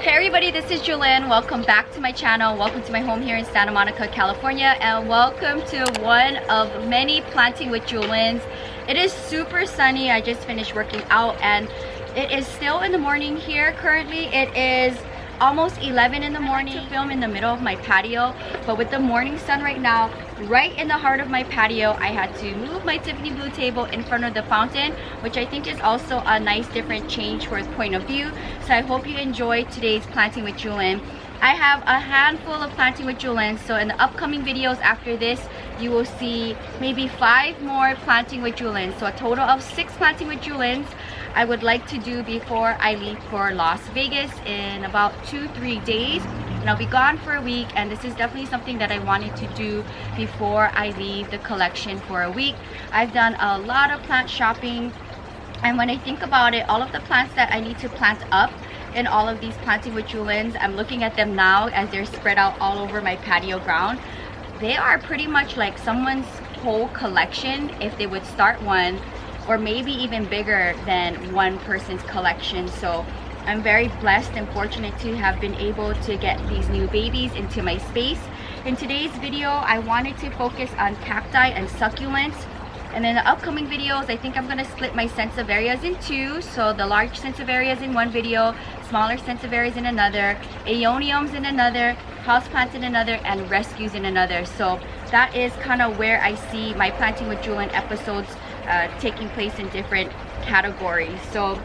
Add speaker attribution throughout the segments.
Speaker 1: Hey everybody, this is Jewelyn. Welcome back to my channel. Welcome to my home here in Santa Monica, California, and welcome to one of many Planting with Jewelyns. It is super sunny. I just finished working out and it is still in the morning here. Currently it is almost 11 in the morning. I like to film in the middle of my patio, but with the morning sun right now, right in the heart of my patio, I had to move my Tiffany blue table in front of the fountain, which I think is also a nice different change for point of view. So I hope you enjoyed today's Planting with Jewelyn. I have a handful of Planting with Jewelyn, so in the upcoming videos after this, you will see maybe 5 more Planting with Jewelyn. So a total of 6 Planting with Jewelyns I would like to do before I leave for Las Vegas in about 2-3 days. And I'll be gone for a week, and this is definitely something that I wanted to do before I leave the collection for a week. I've done a lot of plant shopping, and when I think about it, all of the plants that I need to plant up in all of these Planting with Jewelyns, I'm looking at them now as they're spread out all over my patio ground. They are pretty much like someone's whole collection if they would start one, or maybe even bigger than one person's collection. So I'm very blessed and fortunate to have been able to get these new babies into my space. In today's video, I wanted to focus on cacti and succulents. And in the upcoming videos, I think I'm gonna split my sansevieras in 2. So the large sansevieras in one video, smaller sansevieras in another, aeoniums in another, houseplants in another, and rescues in another. So that is kind of where I see my Planting with Jewelyn episodes taking place in different categories. So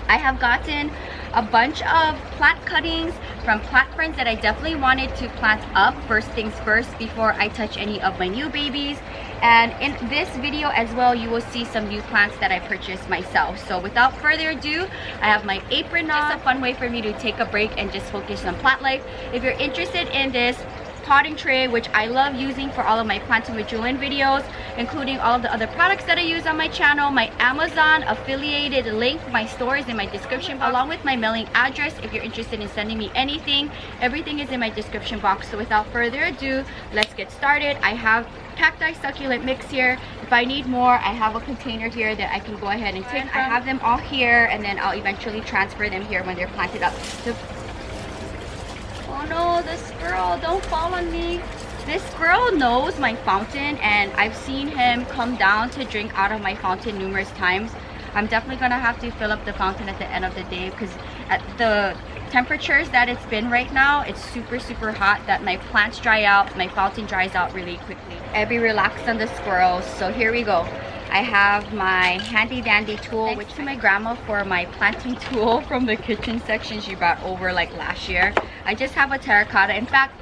Speaker 1: I have gotten a bunch of plant cuttings from plant friends that I definitely wanted to plant up first things first before I touch any of my new babies. And in this video as well, you will see some new plants that I purchased myself. So without further ado, I have my apron on. It's a fun way for me to take a break and just focus on plant life. If you're interested in this potting tray, which I love using for all of my Planting with Jewelyn videos, including all of the other products that I use on my channel, my Amazon affiliated link, my store is in my description box, along with my mailing address. If you're interested in sending me anything, everything is in my description box. So without further ado, let's get started. I have cacti succulent mix here. If I need more, I have a container here that I can go ahead and take. I have them all here, and then I'll eventually transfer them here when they're planted up. Oh no, the squirrel, don't fall on me. This squirrel knows my fountain, and I've seen him come down to drink out of my fountain numerous times. I'm definitely gonna have to fill up the fountain at the end of the day, because at the temperatures that it's been right now, it's super hot that my plants dry out, my fountain dries out really quickly. Be relaxed on the squirrels. So here we go. I have my handy dandy tool, which to my grandma for my planting tool from the kitchen section she brought over like last year. I just have a terracotta. In fact,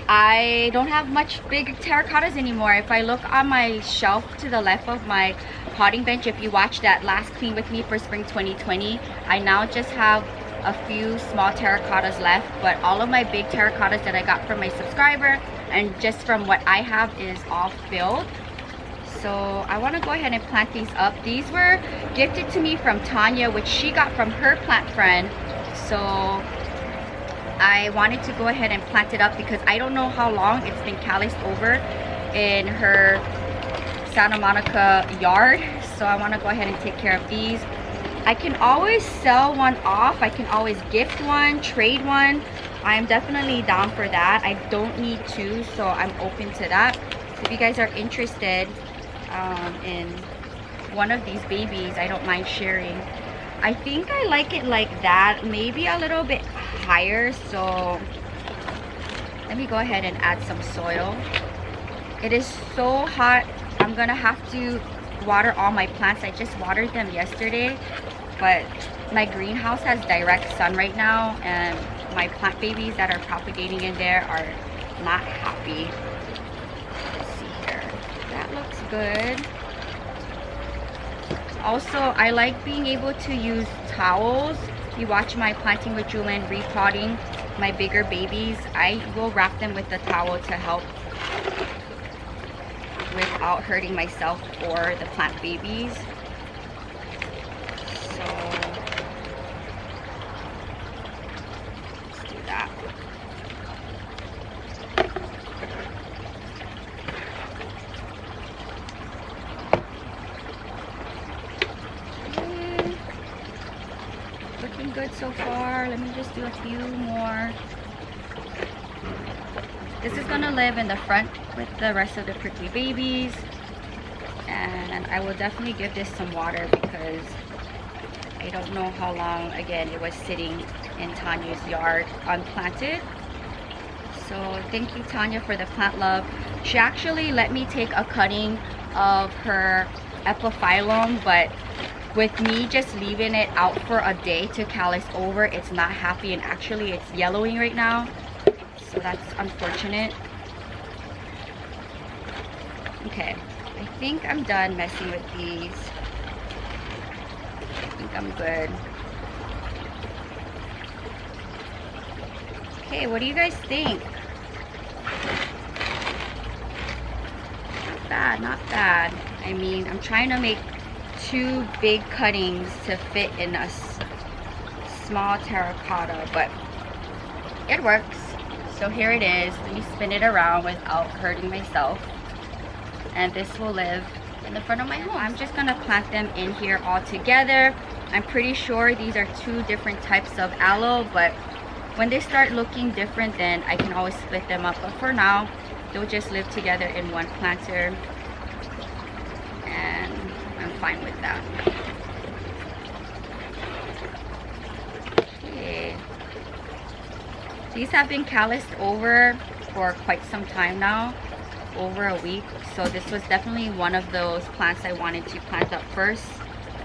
Speaker 1: I don't have much big terracottas anymore. If I look on my shelf to the left of my potting bench, if you watch that last clean with me for spring 2020, I now just have a few small terracottas left, but all of my big terracottas that I got from my subscriber and just from what I have is all filled. So I want to go ahead and plant these up. These were gifted to me from Tanya, which she got from her plant friend. So I wanted to go ahead and plant it up because I don't know how long it's been calloused over in her Santa Monica yard. So I want to go ahead and take care of these. I can always sell one off. I can always gift one, trade one. I am definitely down for that. I don't need to, so I'm open to that. If you guys are interested in one of these babies, I don't mind sharing. I think I like it like that, maybe a little bit higher. So let me go ahead and add some soil. It is so hot. I'm gonna have to water all my plants. I just watered them yesterday, but my greenhouse has direct sun right now, and my plant babies that are propagating in there are not happy. Let's see here. That looks good. Also, I like being able to use towels. You watch my Planting with Jewelyn repotting my bigger babies, I will wrap them with the towel to help without hurting myself or the plant babies. So let's do that. Looking good so so far. Let me just do a few more. This is gonna live in the front with the rest of the prickly babies. And I will definitely give this some water because I don't know how long, again, it was sitting in Tanya's yard unplanted. So thank you, Tanya, for the plant love. She actually let me take a cutting of her epiphyllum, but with me just leaving it out for a day to callus over, it's not happy, and actually it's yellowing right now. So that's unfortunate. Okay, I think I'm done messing with these. I think I'm good. Okay, what do you guys think? Not bad, not bad. I mean, I'm trying to make 2 big cuttings to fit in a small terracotta, but it works. So here it is. Let me spin it around without hurting myself. And this will live in the front of my home. I'm just gonna plant them in here all together. I'm pretty sure these are 2 different types of aloe, but when they start looking different, then I can always split them up. But for now, they'll just live together in one planter, and I'm fine with that. Okay. These have been calloused over for quite some time now, over a week. So this was definitely one of those plants I wanted to plant up first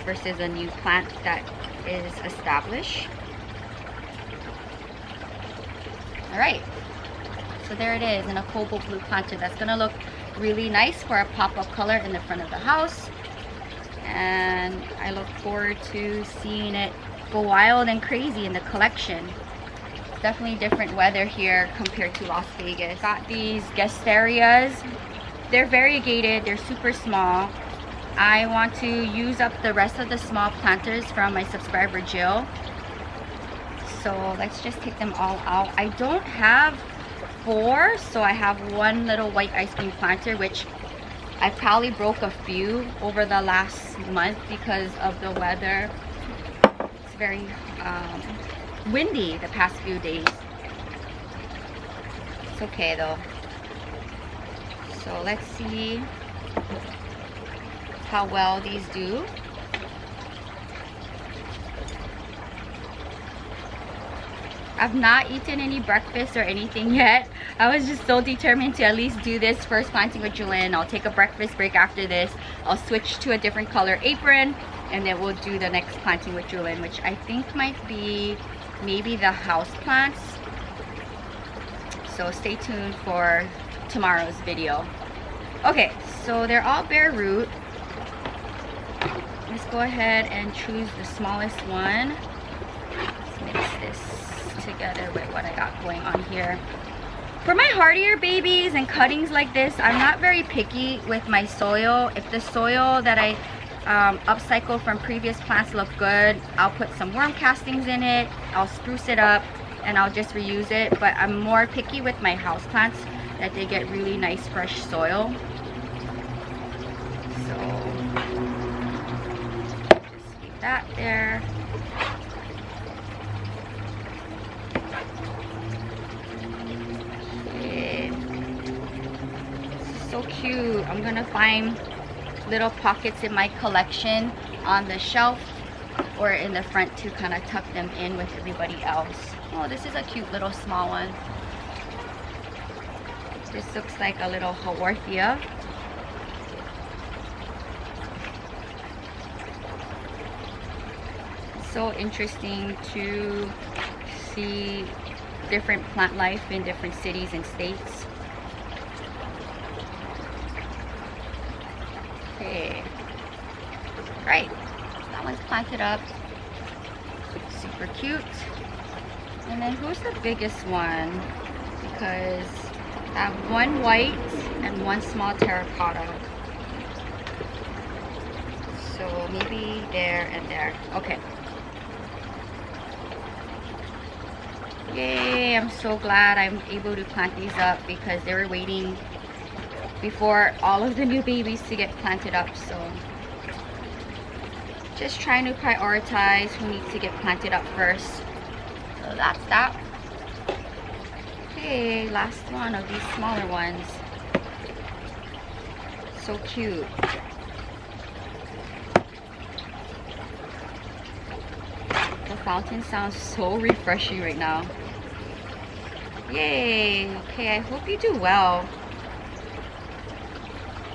Speaker 1: versus a new plant that is established. All right, so there it is in a cobalt blue planter. That's gonna look really nice for a pop-up color in the front of the house, and I look forward to seeing it go wild and crazy in the collection. Definitely different weather here compared to Las Vegas. Got these Gastarias. They're variegated, they're super small. I want to use up the rest of the small planters from my subscriber Jill. So let's just take them all out. I don't have 4, so I have 1 little white ice cream planter, which I probably broke a few over the last month because of the weather. It's very windy the past few days. It's okay though. So let's see how well these do. I've not eaten any breakfast or anything yet. I was just so determined to at least do this first planting with Jewelyn. I'll take a breakfast break after this. I'll switch to a different color apron, and then we'll do the next planting with Jewelyn, which I think might be maybe the houseplants. So stay tuned for tomorrow's video. Okay, so they're all bare root. Let's go ahead and choose the smallest one. Let's mix this together with what I got going on here. For my hardier babies and cuttings like this, I'm not very picky with my soil. If the soil that I upcycled from previous plants look good, I'll put some worm castings in it, I'll spruce it up, and I'll just reuse it. But I'm more picky with my house plants that they get really nice fresh soil. So just leave that there. Okay. So cute. I'm gonna find little pockets in my collection on the shelf or in the front to kind of tuck them in with everybody else. Oh, this is a cute little small one. This looks like a little Haworthia. It's so interesting to see different plant life in different cities and states. Okay, right, that one's planted up, super cute. And then who's the biggest one? Because I have 1 white and 1 small terracotta, so maybe there and there. Okay, yay, I'm so glad I'm able to plant these up because they were waiting before all of the new babies to get planted up. So just trying to prioritize who needs to get planted up first. So that's that. Okay, last one of these smaller ones. So cute. The fountain sounds so refreshing right now. Yay! Okay, I hope you do well.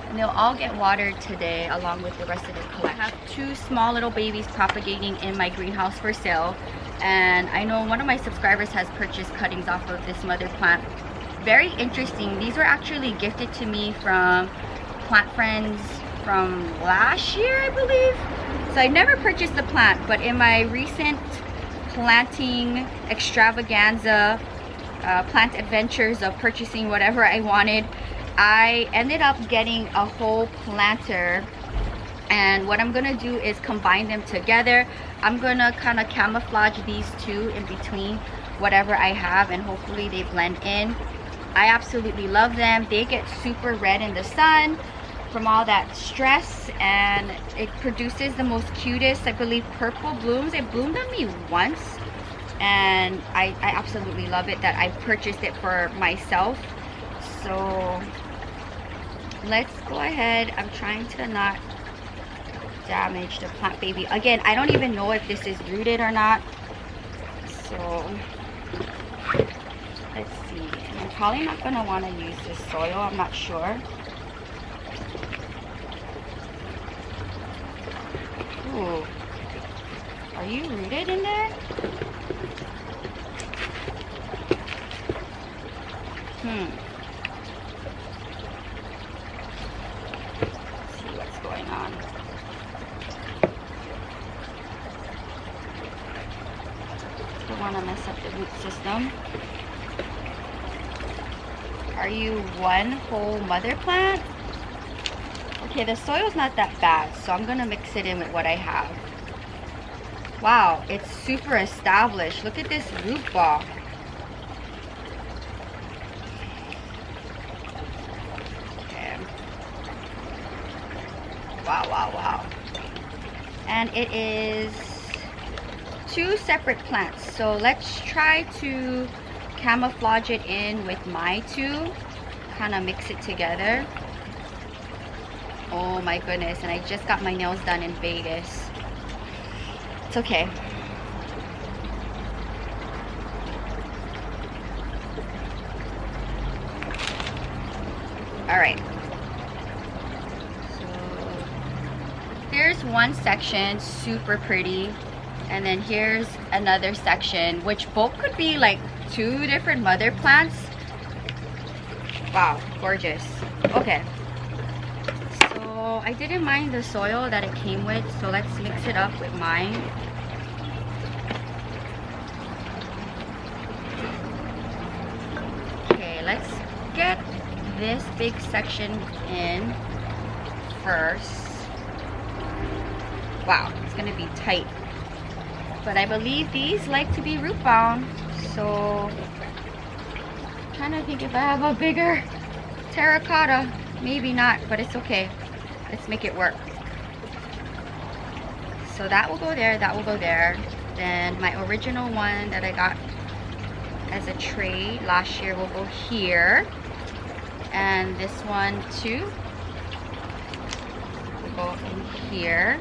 Speaker 1: And they'll all get watered today along with the rest of the collection. I have 2 small little babies propagating in my greenhouse for sale. And I know one of my subscribers has purchased cuttings off of this mother plant. Very interesting. These were actually gifted to me from plant friends from last year, I believe. So I never purchased the plant, but in my recent planting extravaganza, plant adventures of purchasing whatever I wanted, I ended up getting a whole planter. And what I'm gonna do is combine them together. I'm gonna kind of camouflage these two in between whatever I have, and hopefully they blend in. I absolutely love them. They get super red in the sun from all that stress, and it produces the most cutest, I believe, purple blooms. It bloomed on me once, and I absolutely love it that I purchased it for myself. So let's go ahead. I'm trying to not damage the plant baby. Again, I don't even know if this is rooted or not, so let's see. And I'm probably not going to want to use this soil. I'm not sure. Ooh. Are you rooted in there? Let's see what's going on. Don't want to mess up the root system. Are you one whole mother plant? Okay, the soil's not that bad, so I'm gonna mix it in with what I have. Wow, it's super established. Look at this root ball. Okay. Wow, wow, wow. And it is 2 separate plants. So let's try to camouflage it in with my 2. Kind of mix it together. Oh my goodness, and I just got my nails done in Vegas. It's okay. Alright. So here's one section, super pretty. And then here's another section, which both could be like 2 different mother plants. Wow, gorgeous. Okay. So I didn't mind the soil that it came with, so let's mix it up with mine. Okay, let's get this big section in first. Wow, it's gonna be tight. But I believe these like to be root bound, so I'm trying to think if I have a bigger terracotta. Maybe not, but it's okay. Let's make it work. So that will go there, that will go there. Then my original one that I got as a trade last year will go here. And this one too will go in here.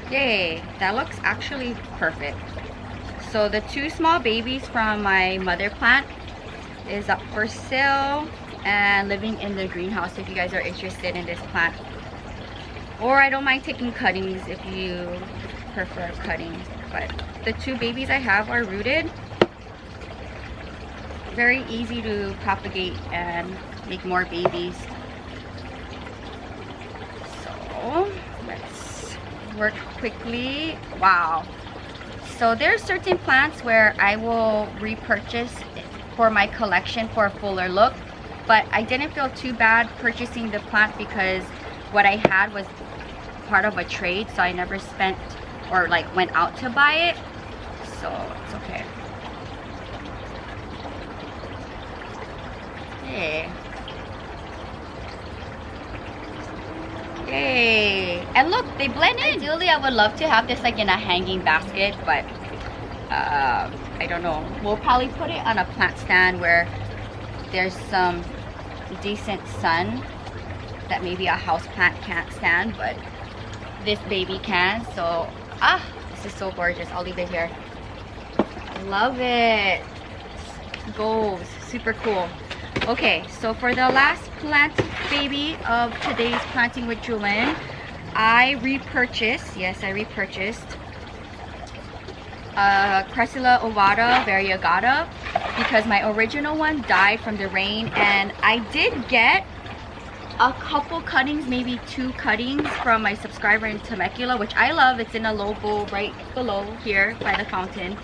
Speaker 1: Yay, that looks actually perfect. So the 2 small babies from my mother plant is up for sale and living in the greenhouse if you guys are interested in this plant. Or I don't mind taking cuttings if you prefer cutting. But the 2 babies I have are rooted. Very easy to propagate and make more babies. So let's work quickly. Wow. So there's certain plants where I will repurchase for my collection for a fuller look, but I didn't feel too bad purchasing the plant because what I had was part of a trade, so I never spent or like went out to buy it, so it's okay. Yeah. Yay! And look, they blend in. Ideally, I would love to have this like in a hanging basket, but I don't know. We'll probably put it on a plant stand where there's some decent sun that maybe a house plant can't stand, but this baby can. So this is so gorgeous. I'll leave it here. I love it. Goes super cool. Okay, so for the last plant baby of today's Planting with Jewelyn, I repurchased Cressula ovata variegata because my original one died from the rain, and I did get a couple cuttings, maybe 2 cuttings from my subscriber in Temecula, which I love. It's in a low bowl right below here by the fountain.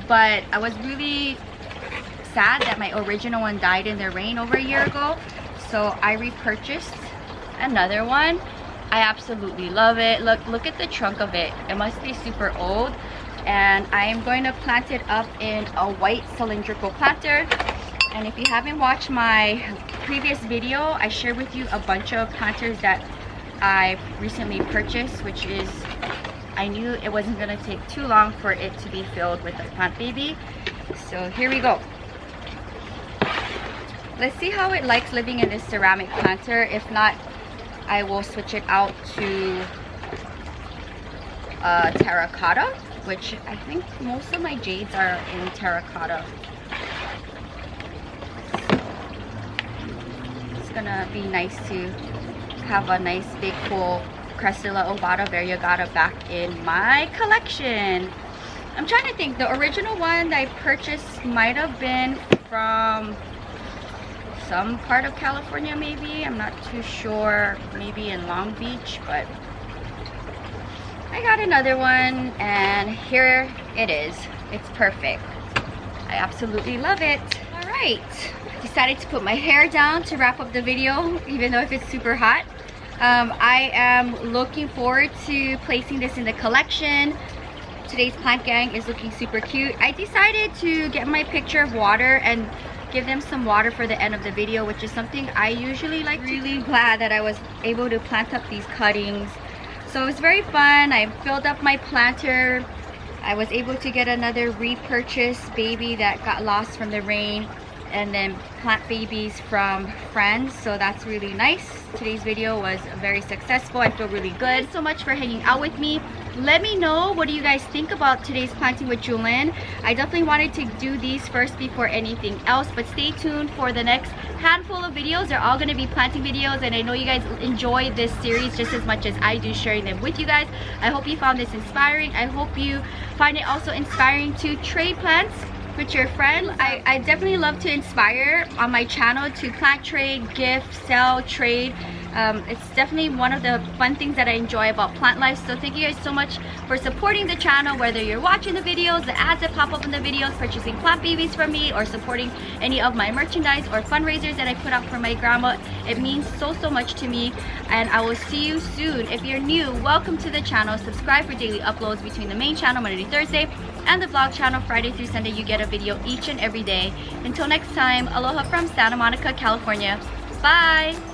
Speaker 1: But I was really sad that my original one died in the rain over a year ago, so I repurchased another one. I absolutely love it. Look at the trunk of it. It must be super old, and I am going to plant it up in a white cylindrical planter. And if you haven't watched my previous video, I shared with you a bunch of planters that I recently purchased, which is, I knew it wasn't going to take too long for it to be filled with a plant baby. So here we go. Let's see how it likes living in this ceramic planter. If not, I will switch it out to terracotta, which I think most of my jades are in terracotta. It's gonna be nice to have a nice big full Cressula ovata variegata back in my collection. I'm trying to think. The original one that I purchased might have been from some part of California, maybe. I'm not too sure. Maybe in Long Beach, but I got another one, and here it is. It's perfect. I absolutely love it. All right, decided to put my hair down to wrap up the video, even though if it's super hot. I am looking forward to placing this in the collection. Today's plant gang is looking super cute. I decided to get my pitcher of water and give them some water for the end of the video, which is something I usually like. Really glad that I was able to plant up these cuttings. So it was very fun. I filled up my planter. I was able to get another repurchased baby that got lost from the rain, and then plant babies from friends, so that's really nice. Today's video was very successful. I feel really good. Thanks so much for hanging out with me. Let me know, what do you guys think about today's Planting with Jewelyn? I definitely wanted to do these first before anything else, but stay tuned for the next handful of videos. They're all going to be planting videos, and I know you guys enjoy this series just as much as I do sharing them with you guys. I hope you found this inspiring. I hope you find it also inspiring to trade plants with your friends. I definitely love to inspire on my channel to plant, trade, gift, sell, trade. It's definitely one of the fun things that I enjoy about plant life. So thank you guys so much for supporting the channel, whether you're watching the videos, the ads that pop up in the videos, purchasing plant babies from me, or supporting any of my merchandise or fundraisers that I put out for my grandma. It means so much to me, and I will see you soon. If you're new, welcome to the channel. Subscribe for daily uploads between the main channel Monday to Thursday and the vlog channel Friday through Sunday. You get a video each and every day. Until next time, aloha from Santa Monica, California. Bye!